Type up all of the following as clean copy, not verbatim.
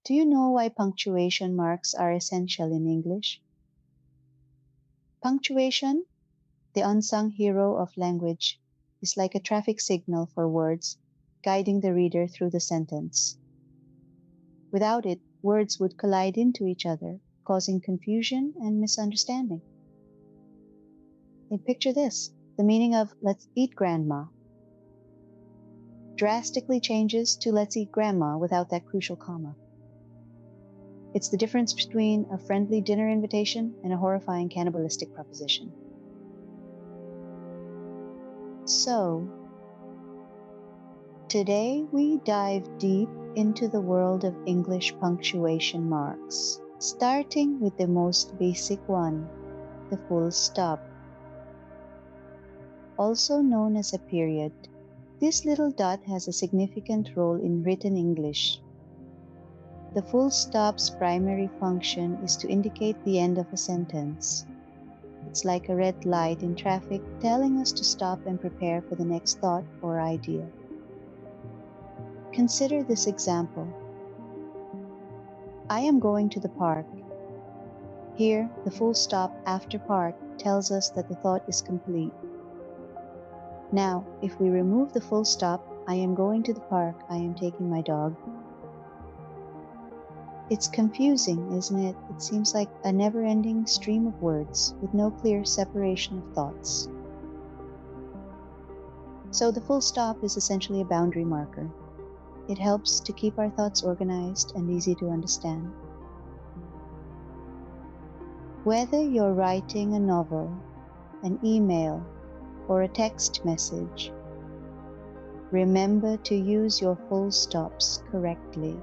Do you know why punctuation marks are essential in English? Punctuation, the unsung hero of language, is like a traffic signal for words, guiding the reader through the sentence. Without it, words would collide into each other, causing confusion and misunderstanding. Picture this: the meaning of "let's eat grandma" drastically changes to "let's eat grandma" without that crucial comma. It's the difference between a friendly dinner invitation and a horrifying cannibalistic proposition. So, today we dive deep into the world of English punctuation marks, starting with the most basic one, the full stop. Also known as a period, this little dot has a significant role in written English. The full stop's primary function is to indicate the end of a sentence. It's like a red light in traffic telling us to stop and prepare for the next thought or idea. Consider this example. I am going to the park. Here, the full stop after park tells us that the thought is complete. Now, if we remove the full stop, I am going to the park, I am taking my dog. It's confusing, isn't it? It seems like a never-ending stream of words with no clear separation of thoughts. So the full stop is essentially a boundary marker. It helps to keep our thoughts organized and easy to understand. Whether you're writing a novel, an email, or a text message, remember to use your full stops correctly.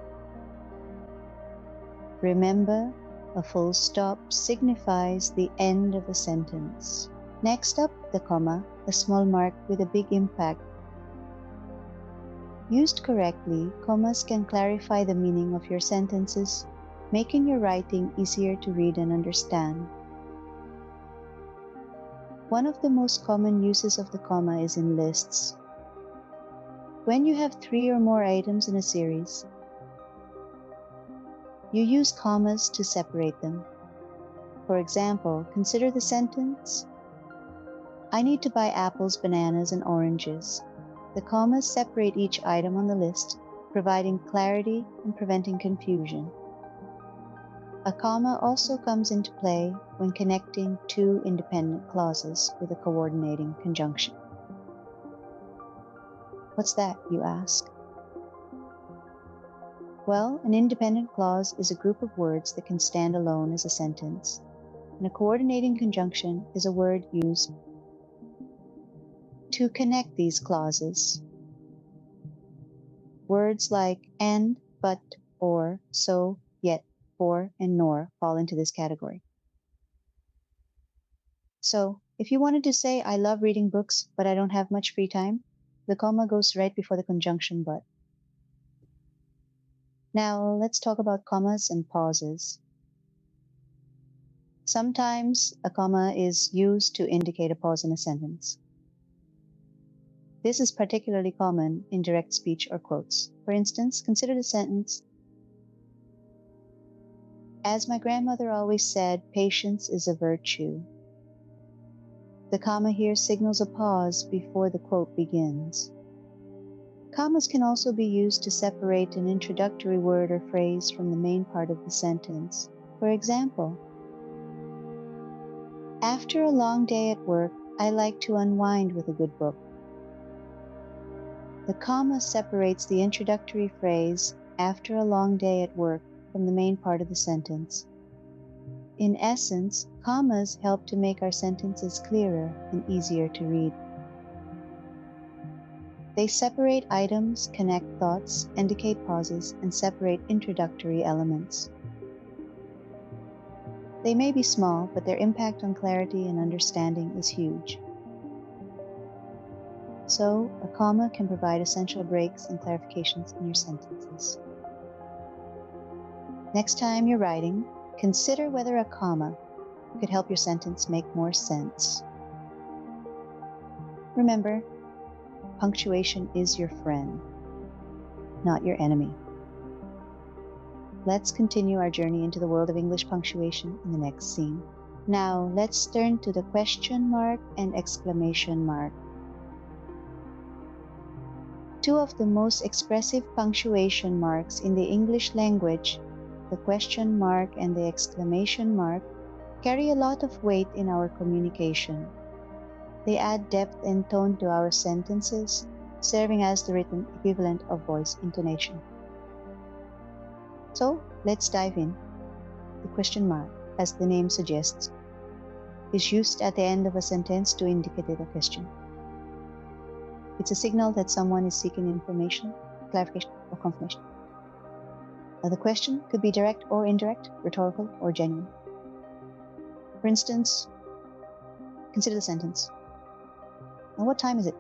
Remember, a full stop signifies the end of a sentence. Next up, the comma, a small mark with a big impact. Used correctly, commas can clarify the meaning of your sentences, making your writing easier to read and understand. One of the most common uses of the comma is in lists. When you have 3 or more items in a series, you use commas to separate them. For example, consider the sentence, I need to buy apples, bananas, and oranges. The commas separate each item on the list, providing clarity and preventing confusion. A comma also comes into play when connecting two independent clauses with a coordinating conjunction. What's that, you ask? Well, an independent clause is a group of words that can stand alone as a sentence, and a coordinating conjunction is a word used to connect these clauses. Words like and, but, or, so, yet, for, and nor fall into this category. So, if you wanted to say, I love reading books, but I don't have much free time, the comma goes right before the conjunction but. Now, let's talk about commas and pauses. Sometimes a comma is used to indicate a pause in a sentence. This is particularly common in direct speech or quotes. For instance, consider the sentence, as my grandmother always said, patience is a virtue. The comma here signals a pause before the quote begins. Commas can also be used to separate an introductory word or phrase from the main part of the sentence. For example, after a long day at work, I like to unwind with a good book. The comma separates the introductory phrase, after a long day at work, from the main part of the sentence. In essence, commas help to make our sentences clearer and easier to read. They separate items, connect thoughts, indicate pauses, and separate introductory elements. They may be small, but their impact on clarity and understanding is huge. So, a comma can provide essential breaks and clarifications in your sentences. Next time you're writing, consider whether a comma could help your sentence make more sense. Remember, punctuation is your friend, not your enemy. Let's continue our journey into the world of English punctuation in the next scene. Now, let's turn to the question mark and exclamation mark. Two of the most expressive punctuation marks in the English language, the question mark and the exclamation mark, carry a lot of weight in our communication. They add depth and tone to our sentences, serving as the written equivalent of voice intonation. So, let's dive in. The question mark, as the name suggests, is used at the end of a sentence to indicate a question. It's a signal that someone is seeking information, clarification, or confirmation. Now, the question could be direct or indirect, rhetorical or genuine. For instance, consider the sentence. Now, what time is it?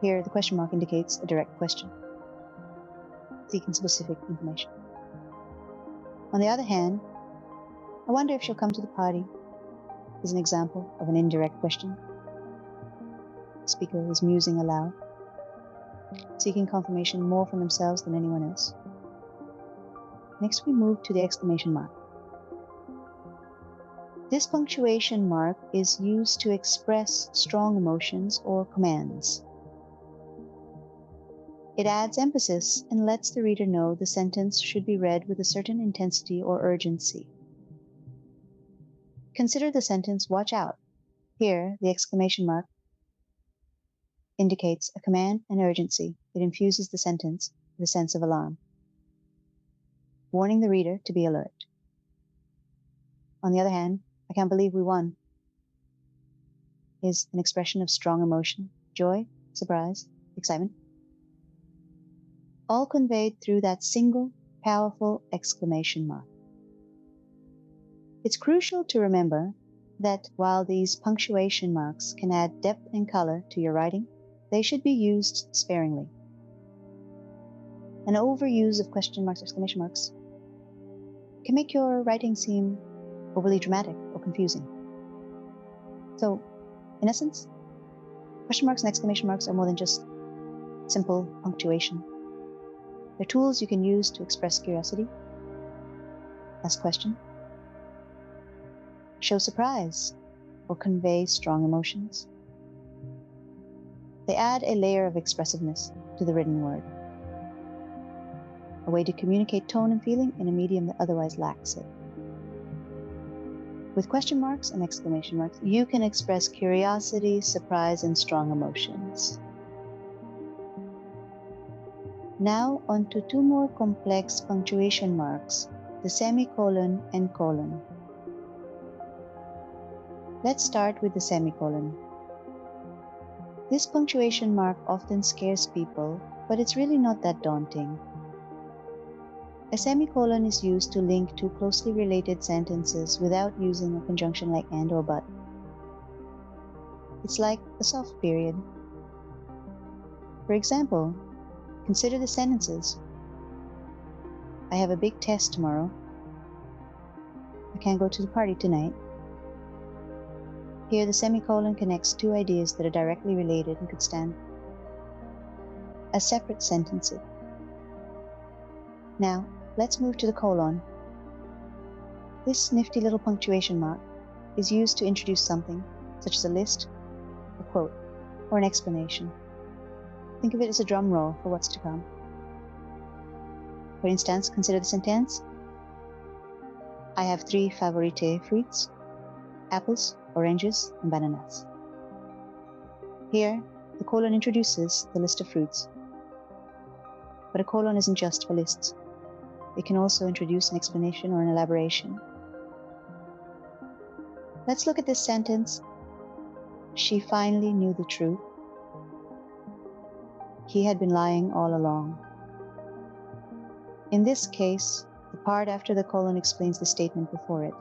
Here, the question mark indicates a direct question, seeking specific information. On the other hand, I wonder if she'll come to the party is an example of an indirect question. The speaker is musing aloud, seeking confirmation more from themselves than anyone else. Next, we move to the exclamation mark. This punctuation mark is used to express strong emotions or commands. It adds emphasis and lets the reader know the sentence should be read with a certain intensity or urgency. Consider the sentence, "Watch out." Here, the exclamation mark indicates a command and urgency. It infuses the sentence with a sense of alarm, warning the reader to be alert. On the other hand, "I can't believe we won" is an expression of strong emotion, joy, surprise, excitement, all conveyed through that single, powerful exclamation mark. It's crucial to remember that while these punctuation marks can add depth and color to your writing, they should be used sparingly. An overuse of question marks, exclamation marks, can make your writing seem overly dramatic or confusing. So, in essence, question marks and exclamation marks are more than just simple punctuation. They're tools you can use to express curiosity, ask question, show surprise, or convey strong emotions. They add a layer of expressiveness to the written word, a way to communicate tone and feeling in a medium that otherwise lacks it. With question marks and exclamation marks, you can express curiosity, surprise, and strong emotions. Now on to two more complex punctuation marks, the semicolon and colon. Let's start with the semicolon. This punctuation mark often scares people, but it's really not that daunting. A semicolon is used to link two closely related sentences without using a conjunction like and or but. It's like a soft period. For example, consider the sentences. I have a big test tomorrow. I can't go to the party tonight. Here, the semicolon connects two ideas that are directly related and could stand as separate sentences. Now, let's move to the colon. This nifty little punctuation mark is used to introduce something, such as a list, a quote, or an explanation. Think of it as a drum roll for what's to come. For instance, consider the sentence, I have 3 favorite fruits, apples, oranges, and bananas. Here, the colon introduces the list of fruits. But a colon isn't just for lists. It can also introduce an explanation or an elaboration. Let's look at this sentence. She finally knew the truth. He had been lying all along. In this case, the part after the colon explains the statement before it.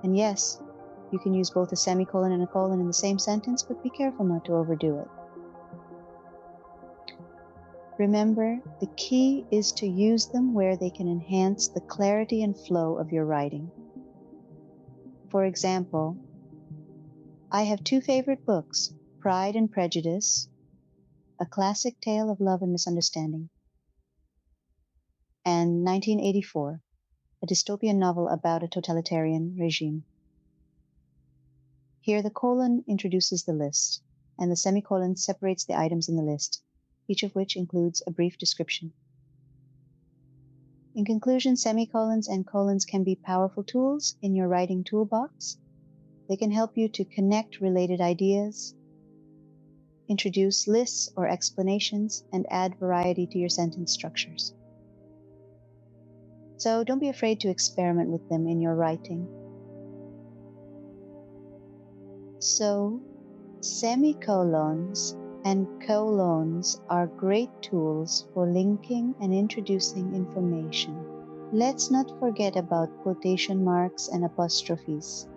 And yes, you can use both a semicolon and a colon in the same sentence, but be careful not to overdo it. Remember, the key is to use them where they can enhance the clarity and flow of your writing. For example, I have 2 favorite books, Pride and Prejudice, a classic tale of love and misunderstanding. and 1984, a dystopian novel about a totalitarian regime. Here the colon introduces the list, and the semicolon separates the items in the list, each of which includes a brief description. In conclusion, semicolons and colons can be powerful tools in your writing toolbox. They can help you to connect related ideas, introduce lists or explanations, and add variety to your sentence structures. So don't be afraid to experiment with them in your writing. So, semicolons and colons are great tools for linking and introducing information. Let's not forget about quotation marks and apostrophes.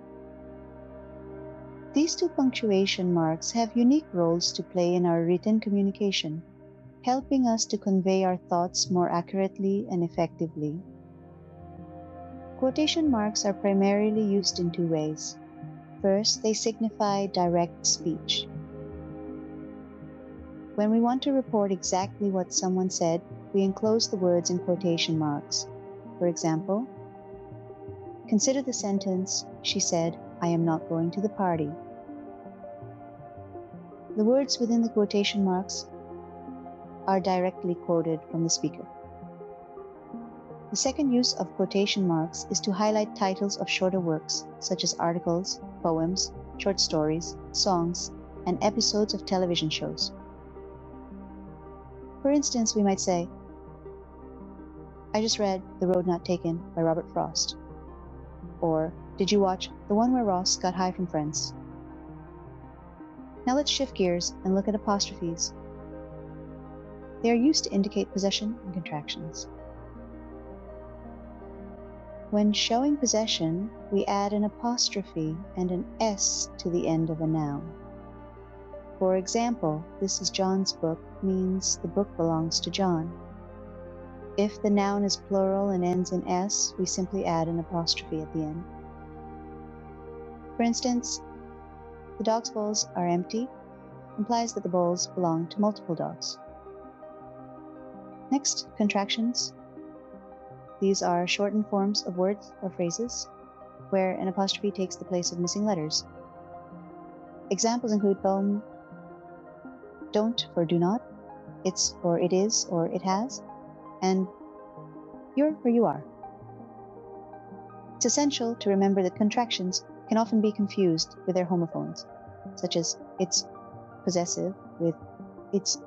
These two punctuation marks have unique roles to play in our written communication, helping us to convey our thoughts more accurately and effectively. Quotation marks are primarily used in two ways. First, they signify direct speech. When we want to report exactly what someone said, we enclose the words in quotation marks. For example, consider the sentence, "She said, I am not going to the party." The words within the quotation marks are directly quoted from the speaker. The second use of quotation marks is to highlight titles of shorter works, such as articles, poems, short stories, songs, and episodes of television shows. For instance, we might say, "I just read The Road Not Taken by Robert Frost." Or, "Did you watch the one where Ross got high from Friends?" Now let's shift gears and look at apostrophes. They are used to indicate possession and contractions. When showing possession, we add an apostrophe and an S to the end of a noun. For example, "This is John's book" means the book belongs to John. If the noun is plural and ends in S, we simply add an apostrophe at the end. For instance, "The dog's bowls are empty" implies that the bowls belong to multiple dogs. Next, contractions. These are shortened forms of words or phrases where an apostrophe takes the place of missing letters. Examples include don't for do not, it's for it is or it has, and you're for you are. It's essential to remember that contractions can often be confused with their homophones, such as it's possessive with its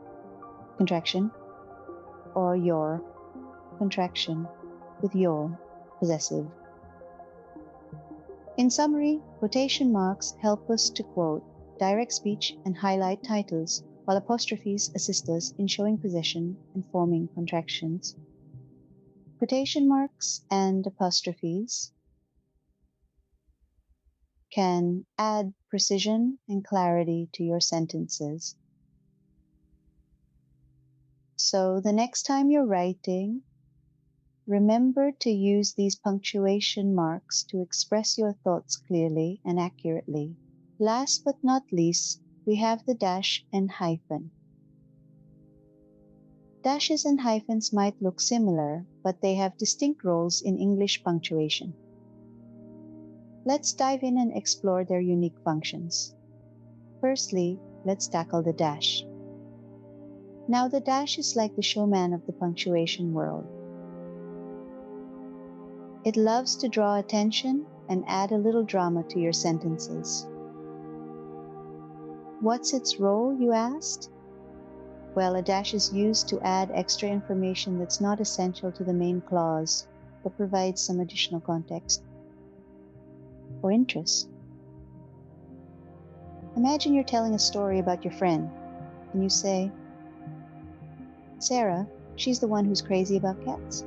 contraction, or your contraction with your possessive. In summary, quotation marks help us to quote direct speech and highlight titles, while apostrophes assist us in showing possession and forming contractions. Quotation marks and apostrophes can add precision and clarity to your sentences. So the next time you're writing, remember to use these punctuation marks to express your thoughts clearly and accurately. Last but not least, we have the dash and hyphen. Dashes and hyphens might look similar, but they have distinct roles in English punctuation. Let's dive in and explore their unique functions. Firstly, let's tackle the dash. Now, the dash is like the showman of the punctuation world. It loves to draw attention and add a little drama to your sentences. What's its role, you asked? Well, a dash is used to add extra information that's not essential to the main clause, but provides some additional context or interest. Imagine you're telling a story about your friend, and you say, "Sarah, she's the one who's crazy about cats.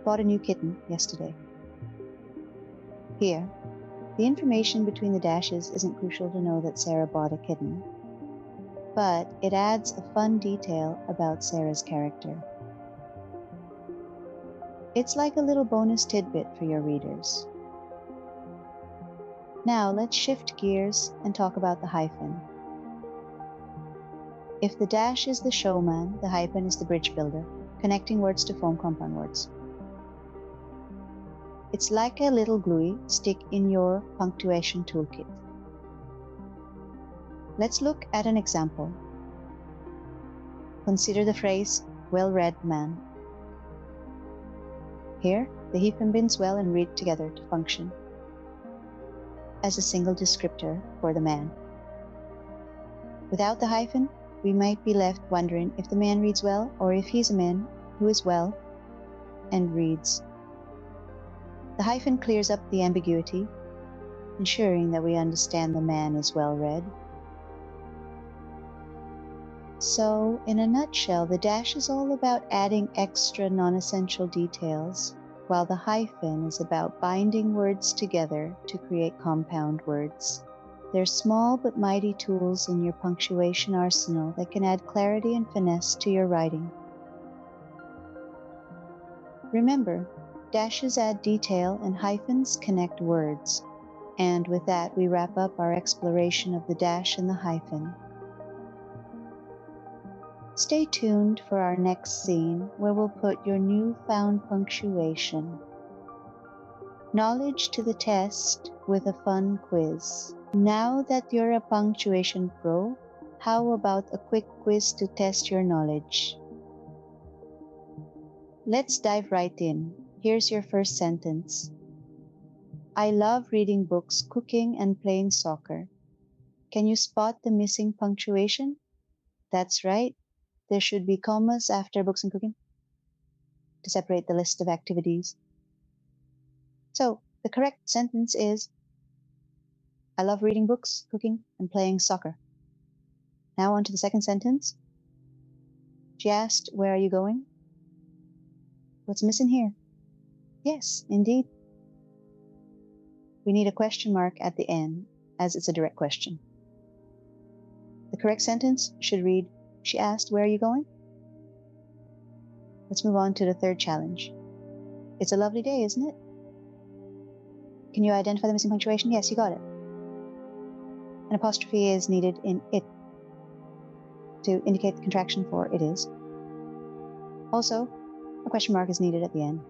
Bought a new kitten yesterday." Here, the information between the dashes isn't crucial to know that Sarah bought a kitten, but it adds a fun detail about Sarah's character. It's like a little bonus tidbit for your readers. Now let's shift gears and talk about the hyphen. If the dash is the showman, the hyphen is the bridge builder. connecting words to form compound words. It's like a little GUI stick in your punctuation toolkit. Let's look at an example. Consider the phrase, well-read man. Here, the hyphen binds well and read together to function as a single descriptor for the man. Without the hyphen, we might be left wondering if the man reads well or if he's a man who is well and reads. The hyphen clears up the ambiguity, ensuring that we understand the man is well read. So, in a nutshell, the dash is all about adding extra non-essential details, while the hyphen is about binding words together to create compound words. They're small but mighty tools in your punctuation arsenal that can add clarity and finesse to your writing. Remember, dashes add detail and hyphens connect words. And with that, we wrap up our exploration of the dash and the hyphen. Stay tuned for our next scene where we'll put your newfound punctuation. Knowledge to the test with a fun quiz. Now that you're a punctuation pro, how about a quick quiz to test your knowledge? Let's dive right in. Here's your first sentence. I love reading books, cooking, and playing soccer. Can you spot the missing punctuation? That's right. There should be commas after books and cooking to separate the list of activities. So, the correct sentence is, I love reading books, cooking, and playing soccer. Now on to the second sentence. She asked, where are you going? What's missing here? Yes, indeed. We need a question mark at the end, as it's a direct question. The correct sentence should read, she asked, where are you going? Let's move on to the third challenge. It's a lovely day, isn't it? Can you identify the missing punctuation? Yes, you got it. An apostrophe is needed in it to indicate the contraction for it is. Also, a question mark is needed at the end.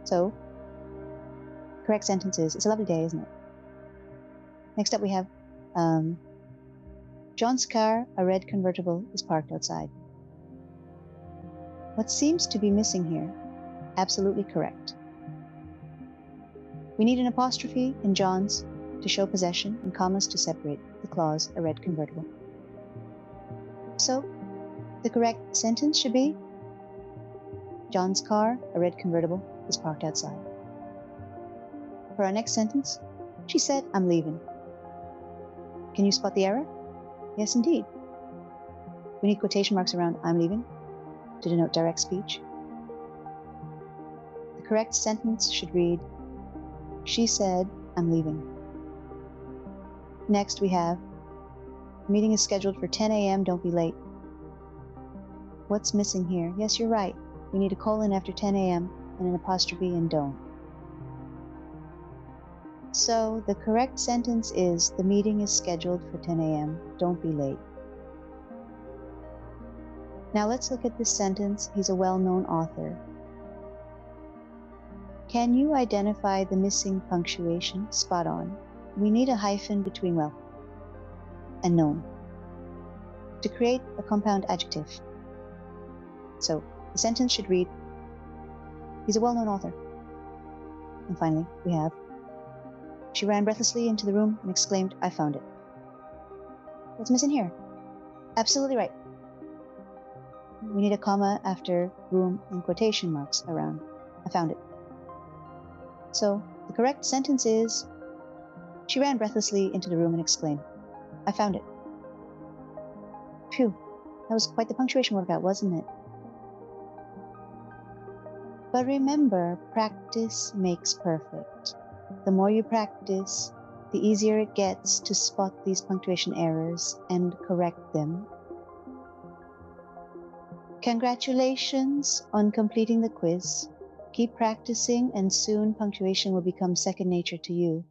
So, the correct sentence is, it's a lovely day, isn't it? Next up we have, John's car, a red convertible, is parked outside. What seems to be missing here? Absolutely correct. We need an apostrophe in John's to show possession and commas to separate the clause, a red convertible. So, the correct sentence should be, John's car, a red convertible, is parked outside. For our next sentence, she said, I'm leaving. Can you spot the error? Yes, indeed. We need quotation marks around I'm leaving to denote direct speech. The correct sentence should read, she said, I'm leaving. Next we have, the meeting is scheduled for 10 a.m., don't be late. What's missing here? Yes, you're right. We need a colon after 10 a.m. and an apostrophe in don't. So the correct sentence is, the meeting is scheduled for 10 a.m., don't be late. Now let's look at this sentence. He's a well-known author. Can you identify the missing punctuation? Spot on. We need a hyphen between well and known to create a compound adjective. So the sentence should read, he's a well-known author. And finally, we have, she ran breathlessly into the room and exclaimed, I found it. What's missing here? Absolutely right. We need a comma after room and quotation marks around I found it. So the correct sentence is, she ran breathlessly into the room and exclaimed, I found it. Phew, that was quite the punctuation workout, wasn't it? But remember, practice makes perfect. The more you practice, the easier it gets to spot these punctuation errors and correct them. Congratulations on completing the quiz. Keep practicing and soon punctuation will become second nature to you.